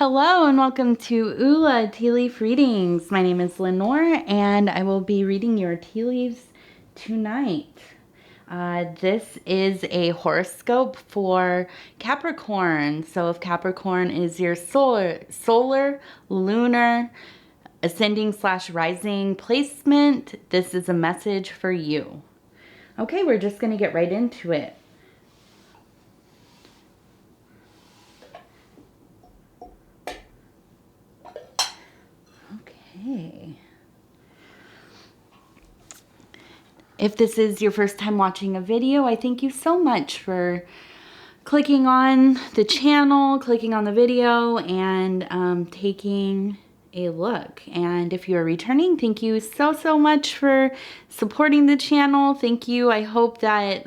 Hello and welcome to Ula Tea Leaf Readings. My name is Lenore and I will be reading your tea leaves tonight. This is a horoscope for Capricorn. So if Capricorn is your solar, lunar, ascending / rising placement, this is a message for you. Okay, we're just going to get right into it. Okay. If this is your first time watching a video, I thank you so much for clicking on the channel, clicking on the video, and taking a look. And if you're returning, thank you so much for supporting the channel. Thank you. I hope that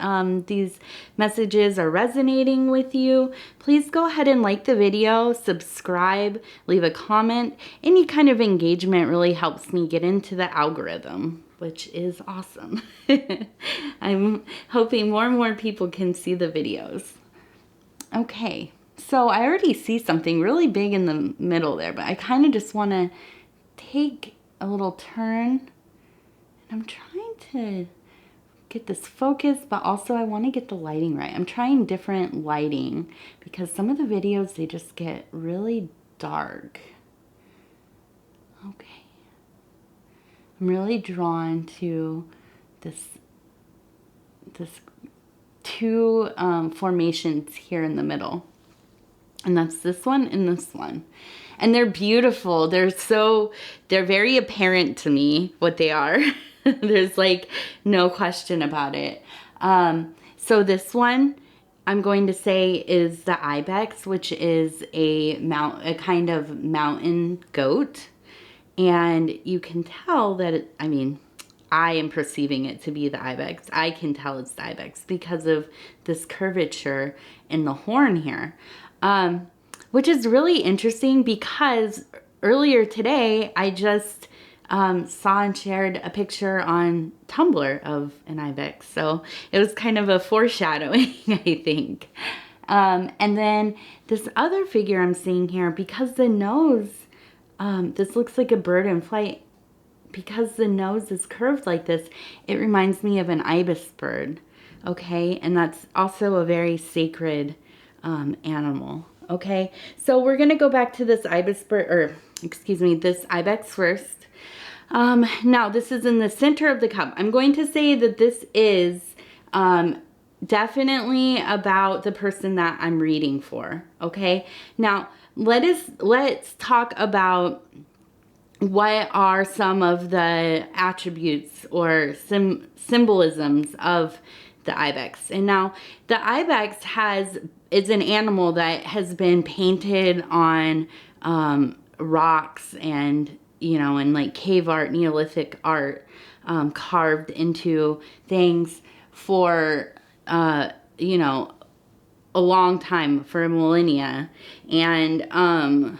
these messages are resonating with you. Please go ahead and like the video, subscribe, leave a comment. Any kind of engagement really helps me get into the algorithm, which is awesome. I'm hoping more and more people can see the videos. Okay, so I already see something really big in the middle there, but I kind of just want to take a little turn. And I'm trying to get this focus, but also I want to get the lighting right. I'm trying different lighting because some of the videos, they just get really dark. Okay. I'm really drawn to this two formations here in the middle, and that's this one and this one, and they're beautiful. They're very apparent to me what they are. There's like no question about it. So this one I'm going to say is the ibex, which is a kind of mountain goat. And you can tell that, I am perceiving it to be the ibex. I can tell it's the ibex because of this curvature in the horn here, which is really interesting because earlier today I just saw and shared a picture on Tumblr of an ibex. So it was kind of a foreshadowing, I think. And then this other figure I'm seeing here, because the nose, this looks like a bird in flight. Because the nose is curved like this, it reminds me of an ibis bird, okay? And that's also a very sacred animal, okay? So we're gonna go back to this ibis bird, or excuse me, this ibex first. Now this is in the center of the cup. I'm going to say that this is definitely about the person that I'm reading for, okay? Now let's talk about what are some of the attributes or symbolisms of the ibex. And now the ibex is an animal that has been painted on rocks and, in like cave art, Neolithic art, carved into things for, a long time, for millennia. And,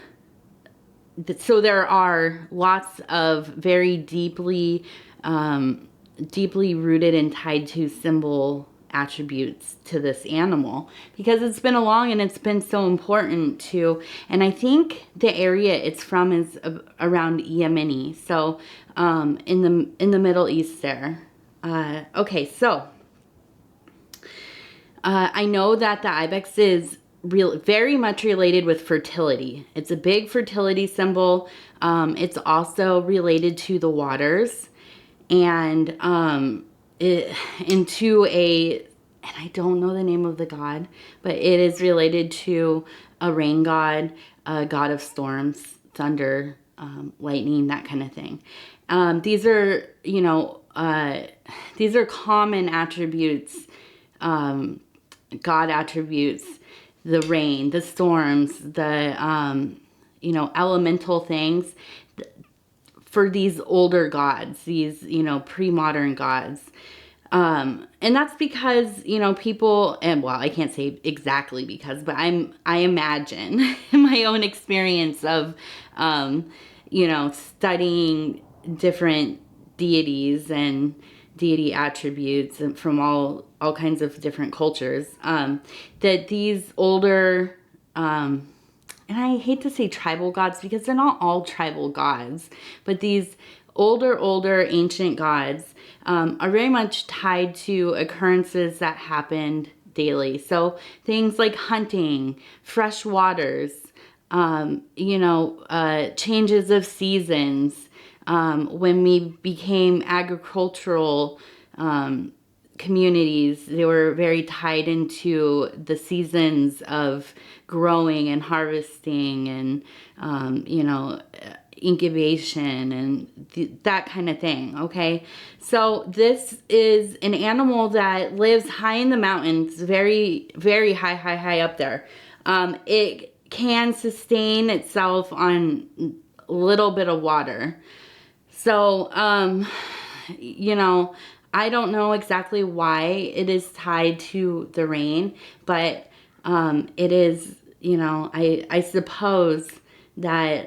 so there are lots of very deeply rooted and tied to symbol attributes to this animal because it's been along and it's been so important to, and I think the area it's from is around Yemeni, so in the Middle East there. Okay, so I know that the ibex is very much related with fertility. It's a big fertility symbol. It's also related to the waters and into and I don't know the name of the god, but it is related to a rain god, a god of storms, thunder, lightning, that kind of thing. These are, these are common attributes, God attributes. The rain, the storms, the, elemental things for these older gods, these, pre-modern gods. And that's because, people, and well, I can't say exactly because, but I imagine my own experience of, studying different deities and deity attributes from all kinds of different cultures, that these older and I hate to say tribal gods because they're not all tribal gods, but these older ancient gods are very much tied to occurrences that happened daily. So things like hunting, fresh waters, changes of seasons, when we became agricultural communities, they were very tied into the seasons of growing and harvesting and, incubation and that kind of thing, okay? So this is an animal that lives high in the mountains, very, very high up there. It can sustain itself on a little bit of water. So, I don't know exactly why it is tied to the rain, but it is, I suppose that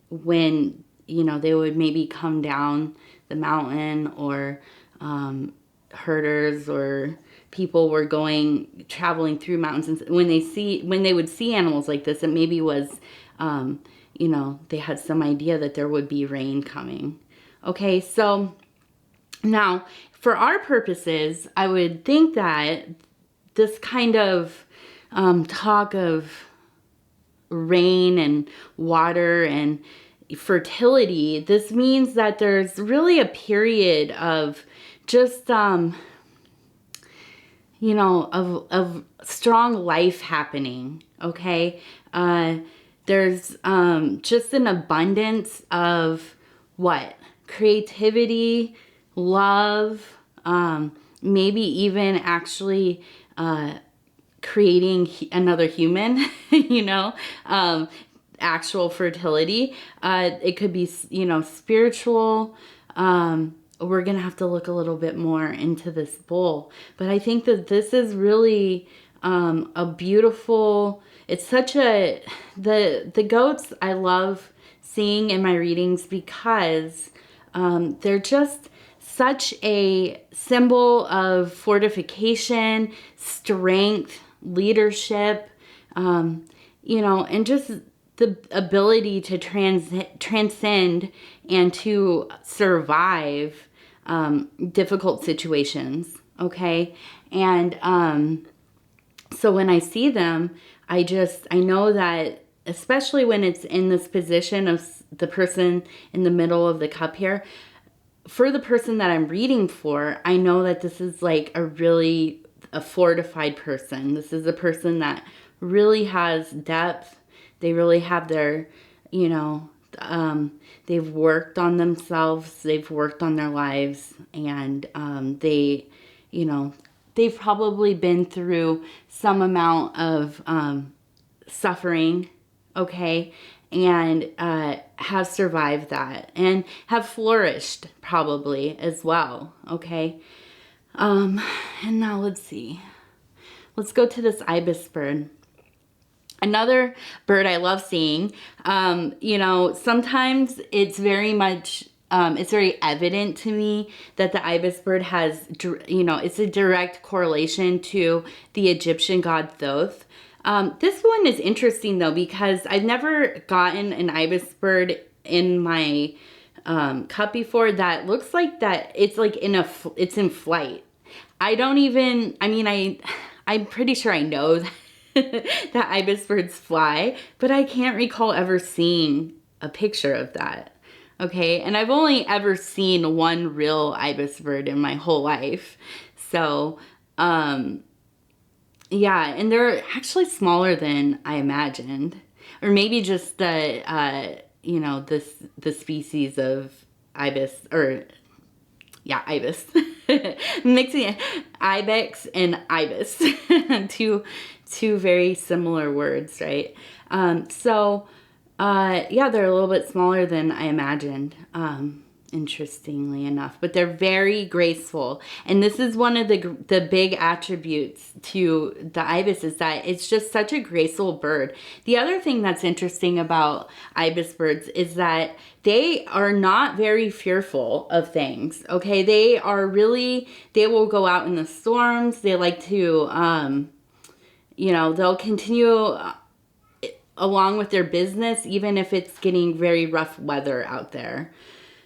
when, they would maybe come down the mountain, or herders or people were traveling through mountains, and when they would see animals like this, it maybe was, they had some idea that there would be rain coming. Okay, so now for our purposes, I would think that this kind of talk of rain and water and fertility, this means that there's really a period of just, of strong life happening, okay? There's just an abundance of what? Creativity, love, maybe even actually creating another human, actual fertility. It could be, spiritual. We're going to have to look a little bit more into this bull. But I think that this is really a beautiful, it's such the goats I love seeing in my readings because they're just such a symbol of fortification, strength, leadership, and just the ability to transcend and to survive difficult situations, okay? And so when I see them, I know that, especially when it's in this position of the person in the middle of the cup here, for the person that I'm reading for, I know that this is like a fortified person. This is a person that really has depth. They really have their, they've worked on themselves. They've worked on their lives. And they've probably been through some amount of suffering, okay? And have survived that and have flourished probably as well, okay? And now let's see. Let's go to this ibis bird. Another bird I love seeing. Sometimes it's very much, it's very evident to me that the ibis bird has, it's a direct correlation to the Egyptian god Thoth. This one is interesting though, because I've never gotten an ibis bird in my cup before that looks like that. It's like it's in flight. I'm pretty sure I know that ibis birds fly, but I can't recall ever seeing a picture of that. Okay, and I've only ever seen one real ibis bird in my whole life. So, yeah, and they're actually smaller than I imagined. Or maybe just the species of ibis, ibis. Mixing ibex and ibis. Two very similar words, right? They're a little bit smaller than I imagined. Interestingly enough, but they're very graceful, and this is one of the big attributes to the ibis, is that it's just such a graceful bird. The other thing that's interesting about ibis birds is that they are not very fearful of things, okay? They will go out in the storms. They like to they'll continue along with their business, even if it's getting very rough weather out there.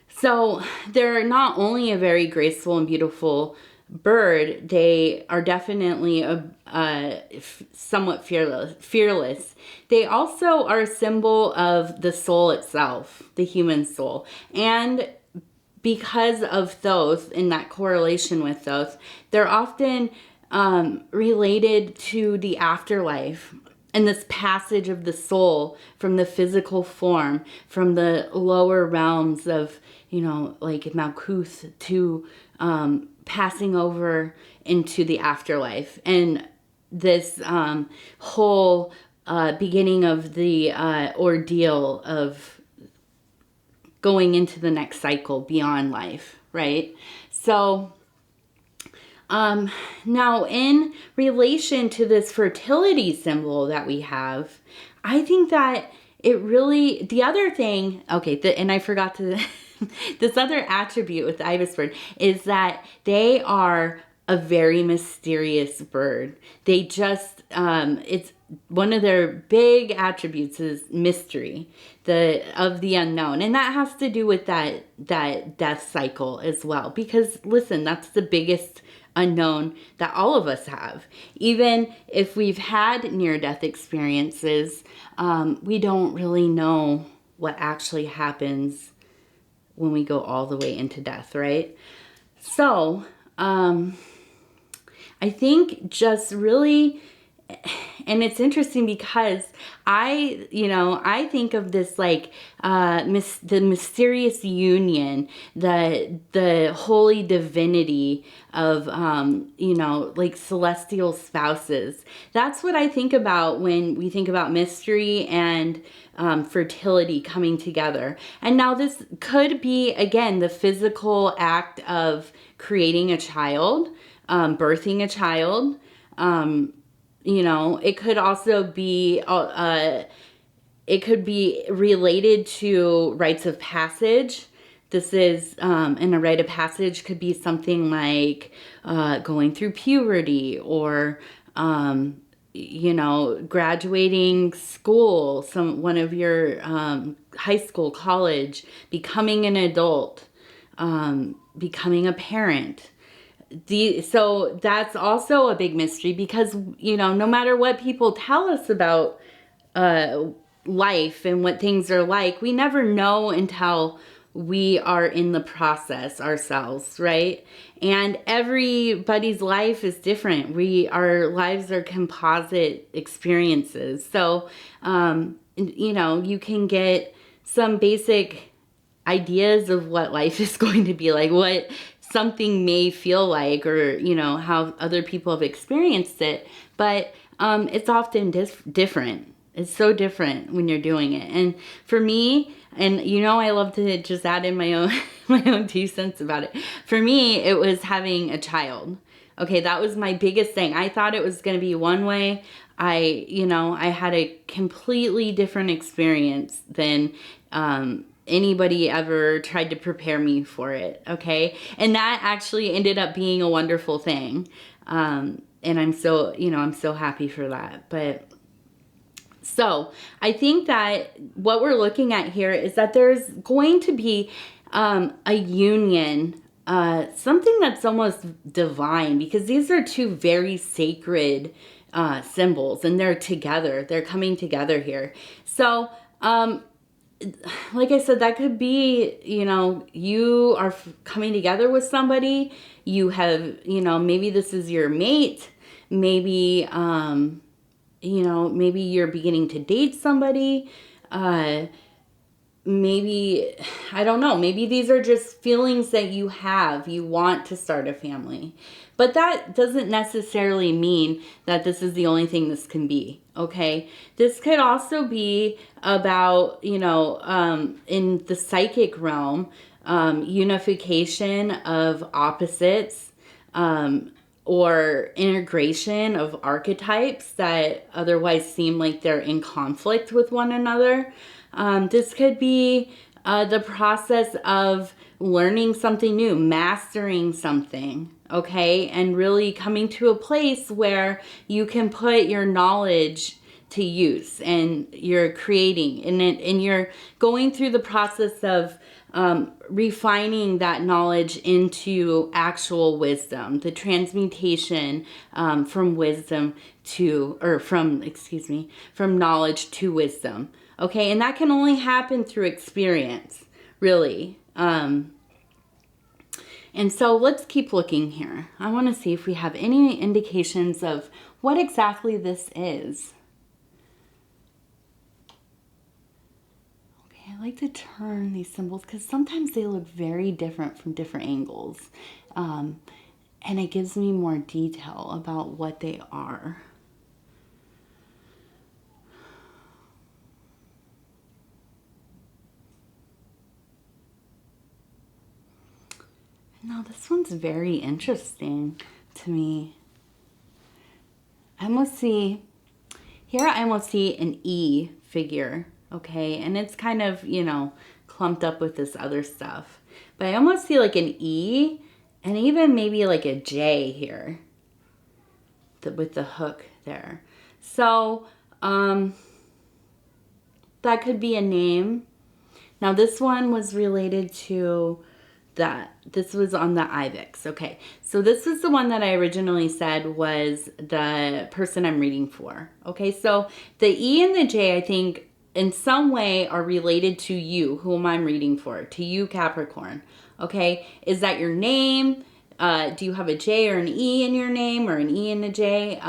So they're not only a very graceful and beautiful bird, they are definitely somewhat fearless. They also are a symbol of the soul itself, the human soul. And because of those, in that correlation with those, they're often related to the afterlife and this passage of the soul from the physical form, from the lower realms of, like Malkuth, to passing over into the afterlife. And this whole beginning of the ordeal of going into the next cycle beyond life, right? So now in relation to this fertility symbol that we have, I think that it really, the other thing, and I forgot to, this other attribute with the ibis bird is that they are a very mysterious bird. They just, it's one of their big attributes is mystery, of the unknown. And that has to do with that death cycle as well. Because listen, that's the biggest unknown that all of us have. Even if we've had near-death experiences, we don't really know what actually happens when we go all the way into death, right? So, I think just really, and it's interesting because I think of this like the mysterious union, the holy divinity of like celestial spouses. That's what I think about when we think about mystery and fertility coming together. And now this could be, again, the physical act of creating a child, birthing a child. It could also be, it could be related to rites of passage. This is, and a rite of passage could be something like going through puberty or, graduating school, one of your high school, college, becoming an adult, becoming a parent. So that's also a big mystery because, no matter what people tell us about life and what things are like, we never know until we are in the process ourselves, right? And everybody's life is different. Our lives are composite experiences. So, you can get some basic ideas of what life is going to be like, what something may feel like, or how other people have experienced it, but it's often different. It's so different when you're doing it. And for me, and I love to just add in my own my own 2 cents about it. For me, it was having a child. Okay, that was my biggest thing. I thought it was going to be one way. I had a completely different experience than anybody ever tried to prepare me for it, okay? And that actually ended up being a wonderful thing. And I'm so, I'm so happy for that. But so I think that what we're looking at here is that there's going to be a union, something that's almost divine, because these are 2 very sacred symbols, and they're together. They're coming together here. So, like I said, that could be, you are coming together with somebody. You have, maybe this is your mate. Maybe, maybe you're beginning to date somebody. Maybe, I don't know, maybe these are just feelings that you have. You want to start a family. But that doesn't necessarily mean that this is the only thing this can be, okay? This could also be about, in the psychic realm, unification of opposites, or integration of archetypes that otherwise seem like they're in conflict with one another. This could be the process of learning something new, mastering something, okay? And really coming to a place where you can put your knowledge to use, and you're creating, and you're going through the process of refining that knowledge into actual wisdom, the transmutation from wisdom to, or from, excuse me, from knowledge to wisdom. Okay, and that can only happen through experience, really. And so let's keep looking here. I want to see if we have any indications of what exactly this is. Okay, I like to turn these symbols because sometimes they look very different from different angles. And it gives me more detail about what they are. Now this one's very interesting to me. I almost see, here I almost see an E figure, okay? And it's kind of, you know, clumped up with this other stuff. But I almost see like an E and even maybe like a J here with the hook there. So that could be a name. Now this one was related to that. This was on the ibex. Okay, so this is the one that I originally said was the person I'm reading for. Okay, so the E and the J, I think in some way are related to you, whom I'm reading for, to you, Capricorn. Okay, is that your name? Do you have a J or an E in your name, or an E and a J?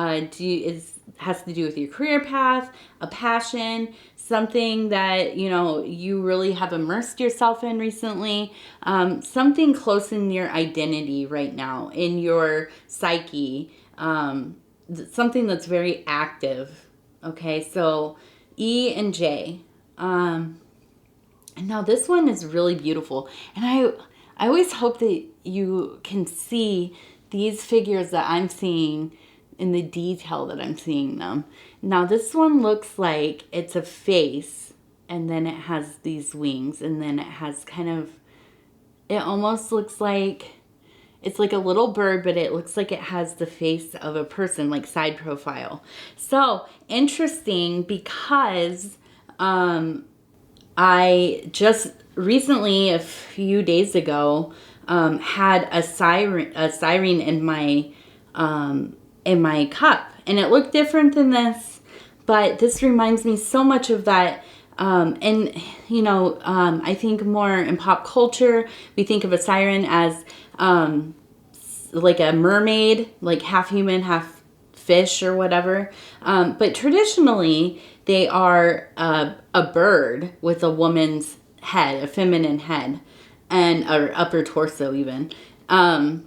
Has to do with your career path, a passion, something that, you know, you really have immersed yourself in recently, something close in your identity right now, in your psyche, something that's very active. Okay, so E and J. And now this one is really beautiful. And I always hope that you can see these figures that I'm seeing in the detail that I'm seeing them. Now this one looks like it's a face, and then it has these wings, and then it has kind of, it almost looks like, it's like a little bird, but it looks like it has the face of a person, like side profile. So interesting, because I just recently, a few days ago, had a siren in my cup, and it looked different than this, but this reminds me so much of that. And you know, I think more in pop culture, we think of a siren as like a mermaid, like half human, half fish or whatever. But traditionally, they are a bird with a woman's head, a feminine head, and or upper torso even. And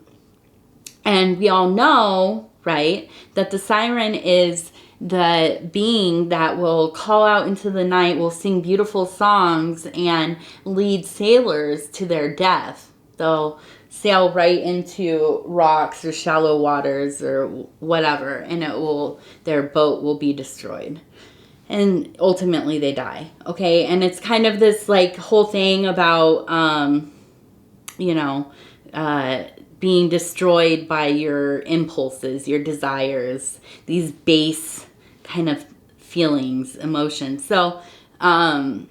we all know, right, that the siren is the being that will call out into the night, will sing beautiful songs, and lead sailors to their death. They'll sail right into rocks or shallow waters or whatever, and their boat will be destroyed. And ultimately they die, okay? And it's kind of this like whole thing about, being destroyed by your impulses, your desires, these base kind of feelings, emotions. So I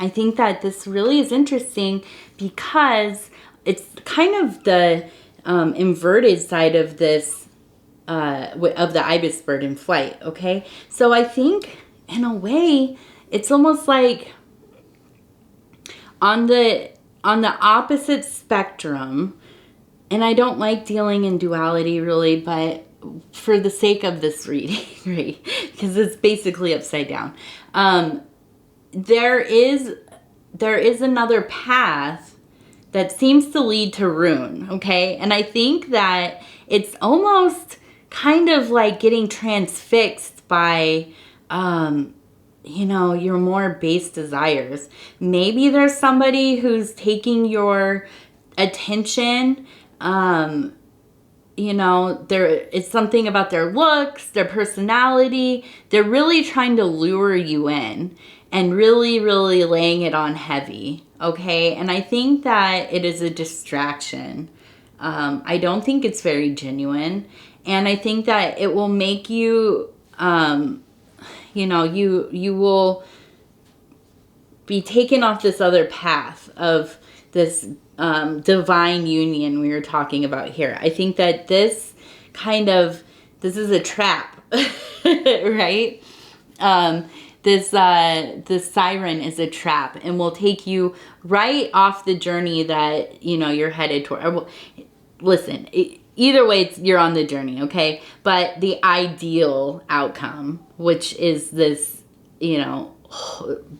think that this really is interesting because it's kind of the inverted side of this, of the ibis bird in flight, okay? So I think in a way it's almost like on the opposite spectrum, and I don't like dealing in duality really, but for the sake of this reading, right, because it's basically upside down, there is another path that seems to lead to ruin, okay? And I think that it's almost kind of like getting transfixed by your more base desires. Maybe there's somebody who's taking your attention. It's something about their looks, their personality. They're really trying to lure you in and really, really laying it on heavy. Okay. And I think that it is a distraction. I don't think it's very genuine. And I think that it will make you, you will be taken off this other path of this divine union we were talking about here. I think that this is a trap, right? This siren is a trap and will take you right off the journey that, you're headed toward. Listen, either way, you're on the journey, okay? But the ideal outcome, which is this,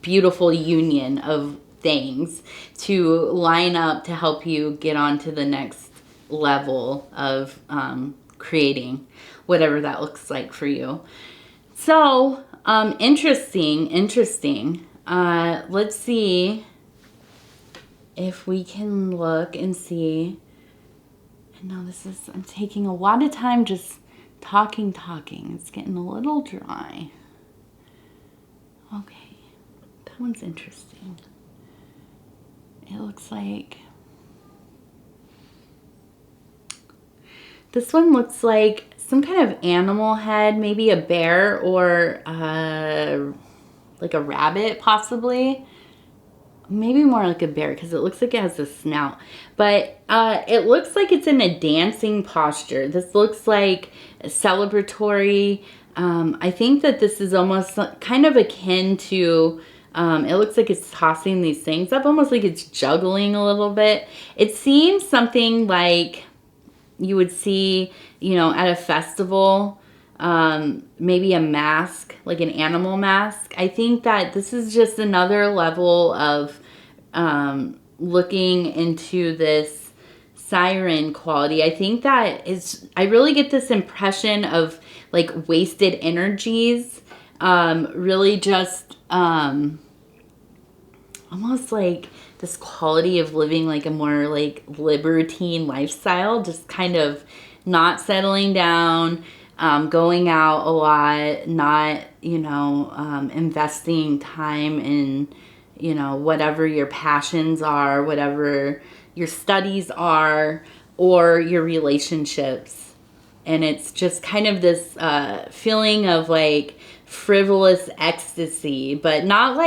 beautiful union of things to line up to help you get on to the next level of creating whatever that looks like for you. So, interesting. Let's see if we can look and see. I know I'm taking a lot of time just talking. It's getting a little dry. Okay, that one's interesting. It looks like, this one looks like some kind of animal head, maybe a bear or like a rabbit possibly. Maybe more like a bear because it looks like it has a snout. But it looks like it's in a dancing posture. This looks like celebratory. I think that this is almost kind of akin to, it looks like it's tossing these things up, almost like it's juggling a little bit. It seems something like you would see, at a festival, maybe a mask, like an animal mask. I think that this is just another level of looking into this siren quality. I think that I really get this impression of like wasted energies, really just almost like this quality of living like a more like libertine lifestyle, just kind of not settling down, going out a lot, not, investing time in, whatever your passions are, whatever your studies are, or your relationships. And it's just kind of this feeling of like frivolous ecstasy, but not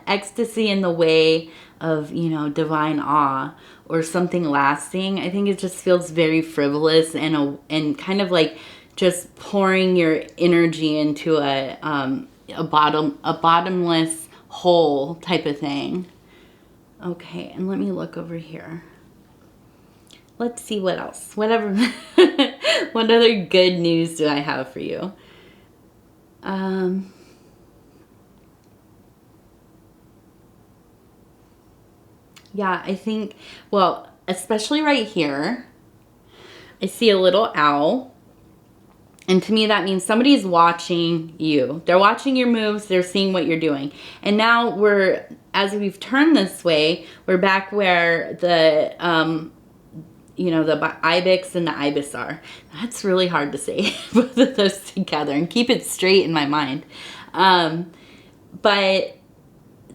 ecstasy in the way of, divine awe or something lasting. I think it just feels very frivolous and kind of like just pouring your energy into a bottomless hole type of thing. Okay, and let me look over here. Let's see what else. What other good news do I have for you? Yeah, I think, well, especially right here, I see a little owl. And to me, that means somebody's watching you. They're watching your moves. They're seeing what you're doing. And now as we've turned this way, we're back where the ibex and the ibis are. That's really hard to say, both of those together, and keep it straight in my mind. But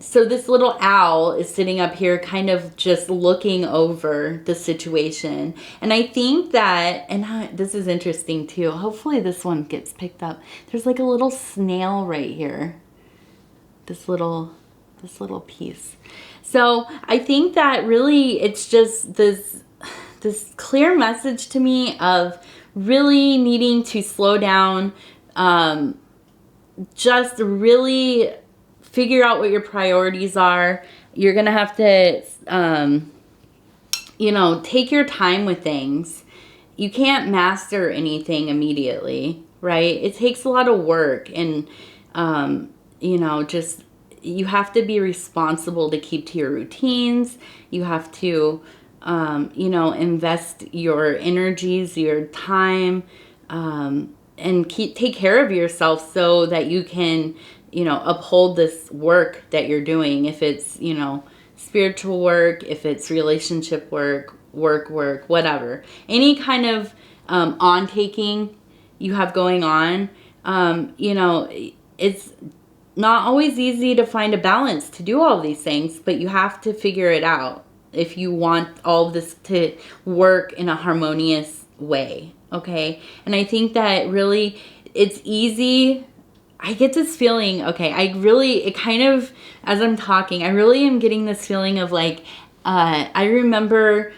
so this little owl is sitting up here kind of just looking over the situation. And I think that, this is interesting too, hopefully this one gets picked up. There's like a little snail right here. This little piece. So I think that really it's just this clear message to me of really needing to slow down, just really figure out what your priorities are. You're going to have to, take your time with things. You can't master anything immediately, right? It takes a lot of work and, you have to be responsible to keep to your routines. You have to, invest your energies, your time, and take care of yourself so that you can, uphold this work that you're doing. If it's, spiritual work, if it's relationship work, whatever. Any kind of on-taking you have going on, it's not always easy to find a balance to do all these things, but you have to figure it out if you want all of this to work in a harmonious way. Okay. And I think that really it's easy. I get this feeling, okay, it kind of, as I'm talking, I really am getting this feeling of like, I remember,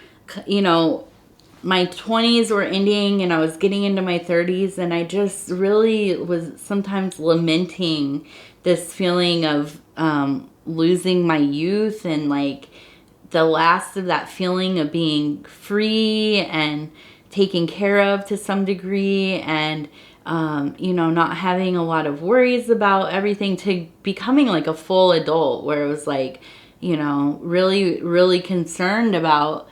you know, my 20s were ending and I was getting into my 30s, and I just really was sometimes lamenting this feeling of losing my youth, and like the last of that feeling of being free and taken care of to some degree, and you know, not having a lot of worries about everything, to becoming like a full adult where it was like, you know, really, really concerned about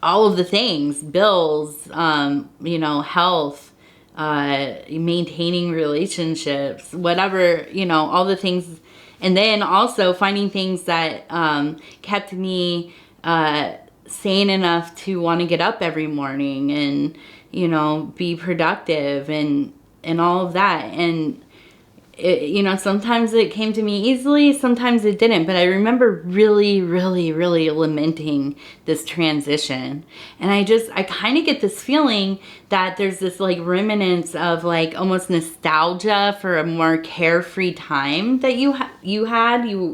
all of the things, bills, you know, health, maintaining relationships, whatever, you know, all the things. And then also finding things that kept me sane enough to want to get up every morning and, you know, be productive and all of that. And it, you know, sometimes it came to me easily, sometimes it didn't, but I remember really, really, really lamenting this transition. And I kind of get this feeling that there's this like remnants of like almost nostalgia for a more carefree time that you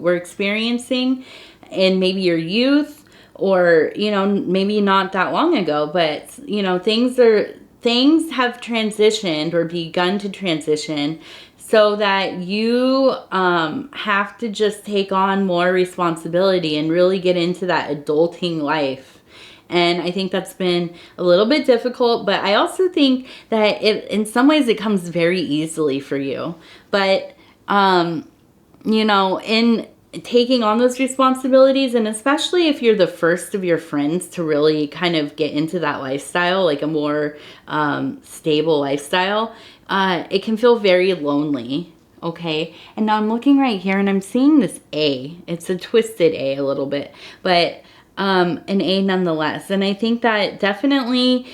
were experiencing in maybe your youth, or, you know, maybe not that long ago, but, you know, things have transitioned or begun to transition, so that you have to just take on more responsibility and really get into that adulting life. And I think that's been a little bit difficult, but I also think that in some ways it comes very easily for you. But, you know, in taking on those responsibilities, and especially if you're the first of your friends to really kind of get into that lifestyle, like a more stable lifestyle, it can feel very lonely, okay? And now I'm looking right here and I'm seeing this A. It's a twisted A a little bit, but an A nonetheless. And I think that definitely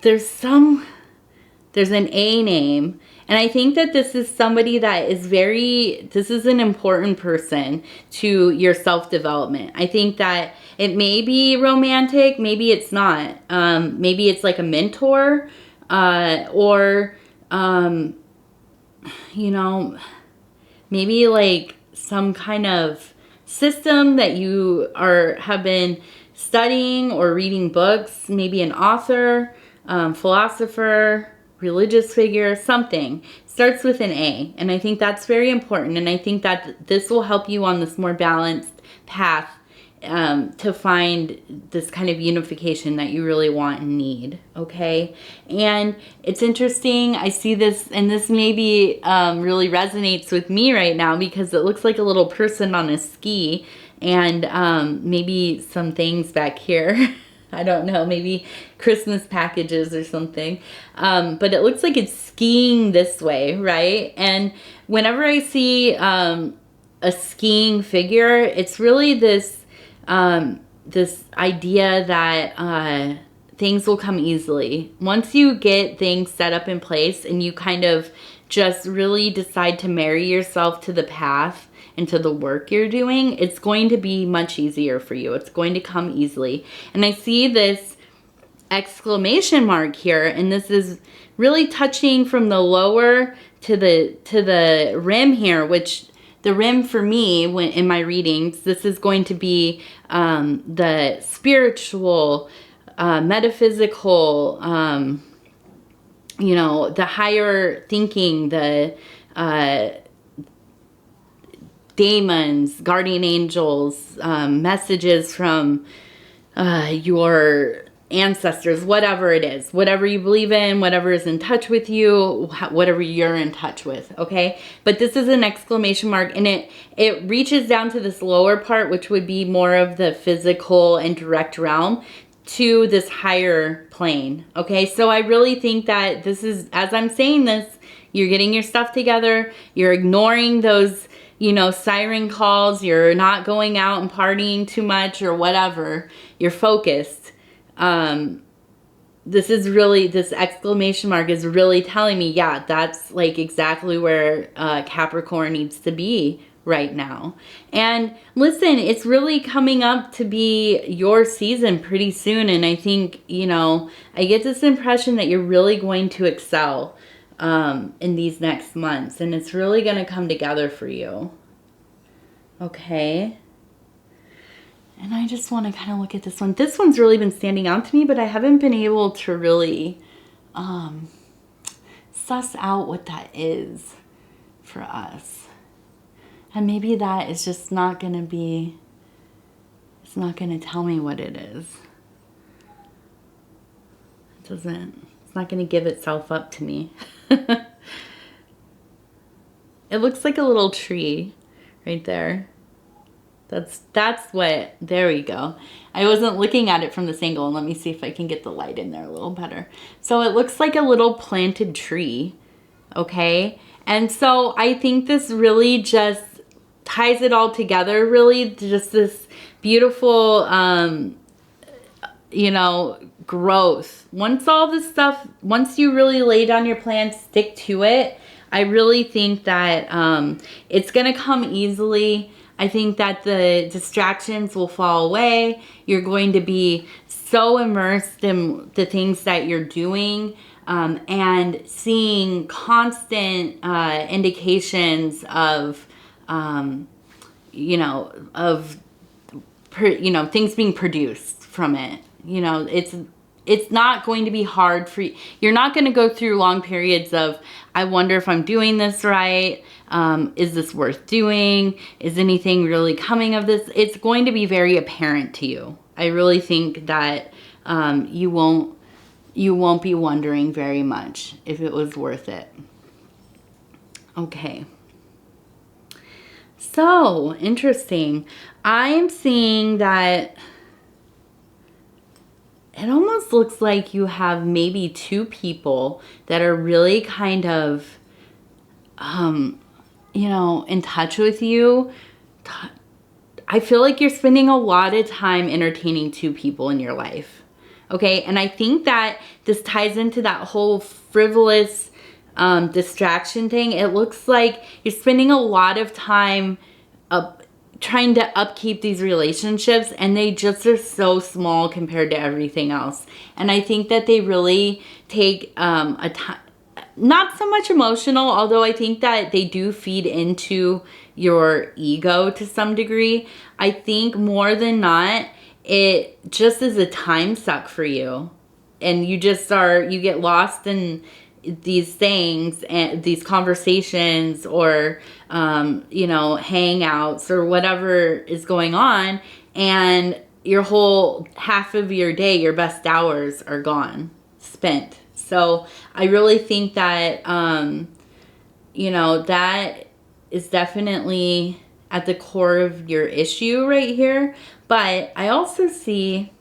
there's an A name. And I think that this is somebody that is this is an important person to your self-development. I think that it may be romantic, maybe it's not. Maybe it's like a mentor, or, you know, maybe like some kind of system that you have been studying or reading books, maybe an author, philosopher, religious figure, something. Starts with an A. And I think that's very important. And I think that this will help you on this more balanced path to find this kind of unification that you really want and need, okay? And it's interesting, I see this, and this maybe really resonates with me right now, because it looks like a little person on a ski, and maybe some things back here. I don't know, maybe Christmas packages or something. But it looks like it's skiing this way, right? And whenever I see a skiing figure, it's really this idea that things will come easily. Once you get things set up in place and you kind of just really decide to marry yourself to the path and to the work you're doing, it's going to be much easier for you. It's going to come easily. And I see this exclamation mark here, and this is really touching from the lower to the rim here, which the rim for me, when in my readings, this is going to be the spiritual, metaphysical, you know, the higher thinking, the demons, guardian angels, messages from your ancestors, whatever it is, whatever you believe in, whatever is in touch with you, whatever you're in touch with, okay? But this is an exclamation mark, and it reaches down to this lower part, which would be more of the physical and direct realm, to this higher plane, okay? So I really think that this is, as I'm saying this, you're getting your stuff together, you're ignoring those, you know, siren calls, you're not going out and partying too much or whatever, you're focused. This exclamation mark is really telling me, yeah, that's like exactly where Capricorn needs to be right now. And listen, it's really coming up to be your season pretty soon. And I think, you know, I get this impression that you're really going to excel in these next months. And it's really going to come together for you. Okay. And I just want to kind of look at this one. This one's really been standing out to me, but I haven't been able to really suss out what that is for us. And maybe that is just not going to be, it's not going to tell me what it is. It doesn't, it's not going to give itself up to me. It looks like a little tree right there. That's what, there we go. I wasn't looking at it from this angle, and let me see if I can get the light in there a little better. So it looks like a little planted tree, okay? And so I think this really just ties it all together, really, just this beautiful, you know, growth. Once all this stuff, once you really lay down your plan, stick to it, I really think that it's going to come easily. I think that the distractions will fall away. You're going to be so immersed in the things that you're doing and seeing constant indications of, you know, things being produced from it. You know, it's not going to be hard for you. You're not going to go through long periods of, I wonder if I'm doing this right. Is this worth doing? Is anything really coming of this? It's going to be very apparent to you. I really think that you won't be wondering very much if it was worth it. Okay. So, interesting. I'm seeing that it almost looks like you have maybe two people that are really kind of, you know, in touch with you. I feel like you're spending a lot of time entertaining two people in your life. Okay, and I think that this ties into that whole frivolous distraction thing. It looks like you're spending a lot of time trying to upkeep these relationships, and they just are so small compared to everything else. And I think that they really take a time, not so much emotional, although I think that they do feed into your ego to some degree. I think more than not, it just is a time suck for you. And you just you get lost in these things and these conversations or, you know, hangouts or whatever is going on. And your whole half of your day, your best hours are gone, spent. So I really think that, you know, that is definitely at the core of your issue right here. But I also see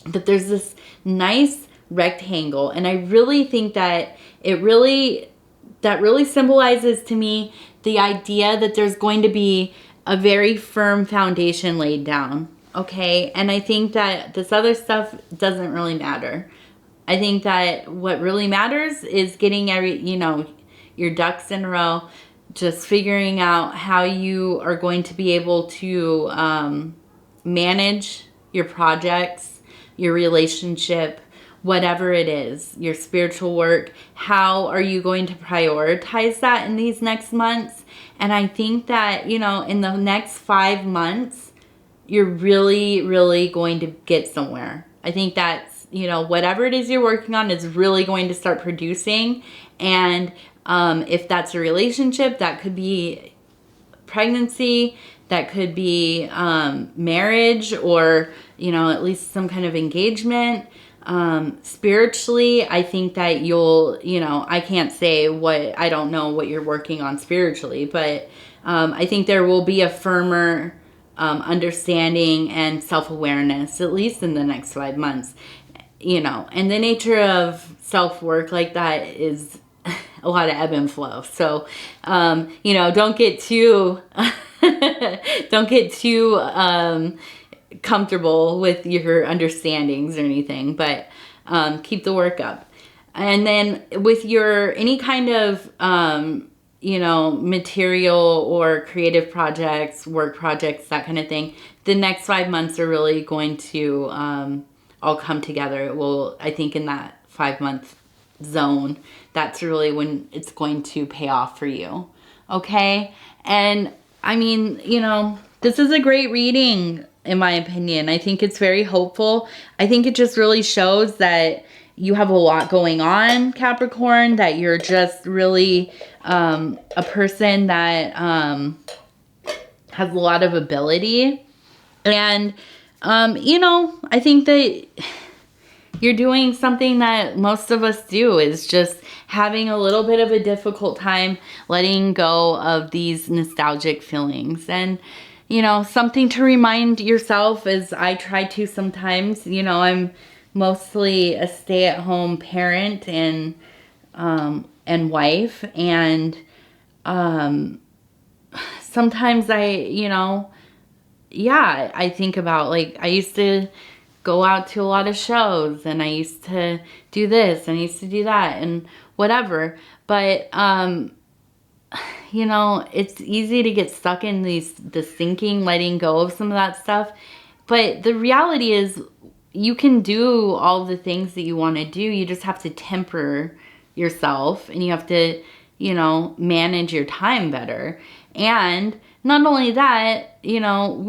that there's this nice rectangle, and I really think that that really symbolizes to me the idea that there's going to be a very firm foundation laid down. Okay, and I think that this other stuff doesn't really matter. I think that what really matters is getting your ducks in a row, just figuring out how you are going to be able to manage your projects, your relationship, whatever it is, your spiritual work. How are you going to prioritize that in these next months? And I think that, you know, in the next 5 months, you're really, really going to get somewhere. I think that's, you know, whatever it is you're working on is really going to start producing. And if that's a relationship, that could be pregnancy, that could be marriage, or, you know, at least some kind of engagement. Spiritually, I think that you'll, you know, I can't say I don't know what you're working on spiritually, but I think there will be a firmer understanding and self-awareness, at least in the next 5 months, you know. And the nature of self-work like that is a lot of ebb and flow. So, you know, don't get too comfortable with your understandings or anything, but keep the work up. And then with your any kind of you know, material or creative projects, work projects, that kind of thing, the next 5 months are really going to all come together. It will, I think, in that 5-month zone, that's really when it's going to pay off for you. Okay? And I mean, you know, this is a great reading, in my opinion. I think it's very hopeful. I think it just really shows that you have a lot going on, Capricorn, that you're just really a person that has a lot of ability. And, you know, I think that you're doing something that most of us do, is just having a little bit of a difficult time letting go of these nostalgic feelings. And, you know, something to remind yourself, as I try to sometimes. You know, I'm mostly a stay-at-home parent and wife, and sometimes I, you know, yeah, I think about, like, I used to go out to a lot of shows, and I used to do this, and I used to do that, and whatever. But, you know, it's easy to get stuck in this thinking, letting go of some of that stuff. But the reality is, you can do all the things that you want to do. You just have to temper yourself, and you have to, you know, manage your time better. And not only that, you know,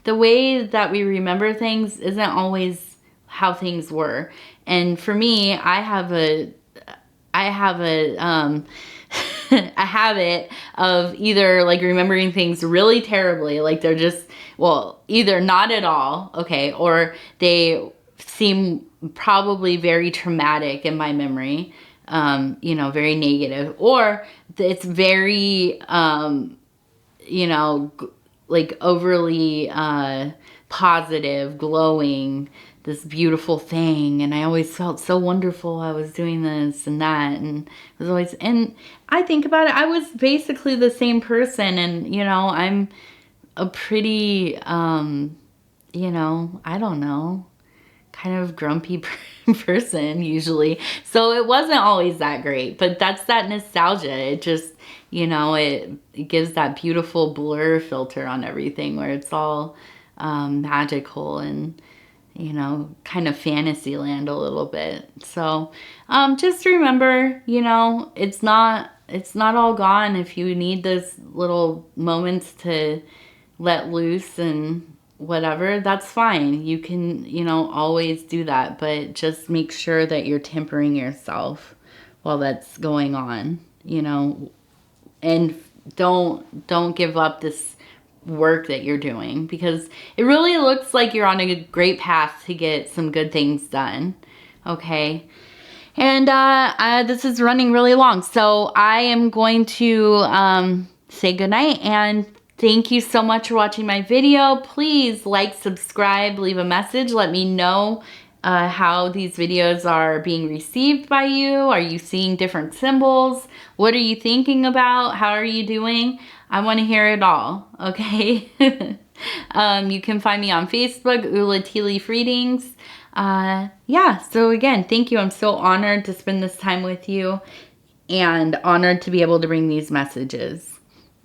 the way that we remember things isn't always how things were. And for me, I have a a habit of either, like, remembering things really terribly, like they're just, well, either not at all, okay, or they seem probably very traumatic in my memory, you know, very negative, or it's very, you know, like overly positive, glowing, this beautiful thing, and I always felt so wonderful. I was doing this and that, and it was always, and I think about it, I was basically the same person, and, you know, I'm a pretty, you know, I don't know, kind of grumpy person usually, so it wasn't always that great. But that's that nostalgia. It just, you know, it gives that beautiful blur filter on everything, where it's all magical and, you know, kind of fantasy land a little bit. So just remember, you know, it's not all gone. If you need those little moments to let loose and whatever, that's fine. You can, you know, always do that, but just make sure that you're tempering yourself while that's going on, you know, and don't give up this work that you're doing, because it really looks like you're on a great path to get some good things done. Okay. And this is running really long, so I am going to say goodnight, and thank you so much for watching my video. Please like, subscribe, leave a message. Let me know how these videos are being received by you. Are you seeing different symbols? What are you thinking about? How are you doing? I want to hear it all, okay? You can find me on Facebook, Ula Tea Leaf Readings. Yeah, so again, thank you. I'm so honored to spend this time with you, and honored to be able to bring these messages.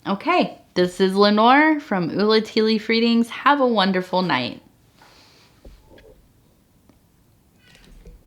Okay, this is Lenore from Ula Tea Leaf Readings. Have a wonderful night.